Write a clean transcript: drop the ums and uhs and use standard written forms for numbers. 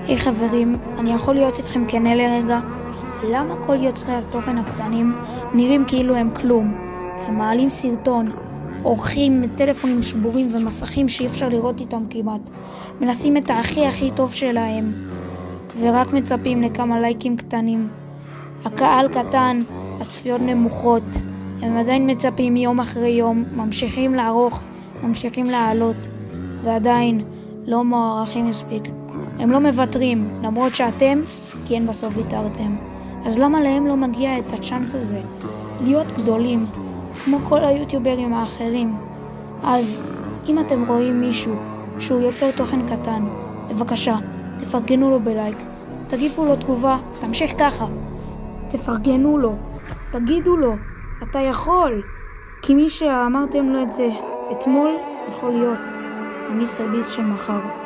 היי חברים, אני יכול להיות איתכם כנה לרגע? למה כל יוצרי התוכן הקטנים נראים כאילו הם כלום? הם מעלים סרטון, עורכים טלפונים שבורים ומסכים שאי אפשר לראות איתם כמעט. מנסים את הכי טוב שלהם, ורק מצפים לכמה לייקים קטנים. הקהל קטן, הצפיות נמוכות. הם עדיין מצפים יום אחרי יום, ממשיכים לערוך, ממשיכים לעלות, ועדיין לא מוערכים מספיק. הם לא מוותרים, למרות שאתם, כן בסוף ויתרתם. אז למה להם לא מגיע את הצ'אנס הזה? להיות גדולים, כמו כל היוטיוברים האחרים. אז אם אתם רואים מישהו שהוא יוצר תוכן קטן, בבקשה, תפרגנו לו בלייק, תגיבו לו תגובה, תמשיך ככה. תפרגנו לו, תגידו לו, אתה יכול. כי מי שאמרתם לו את זה אתמול יכול להיות המיסטר ביסט של מחר.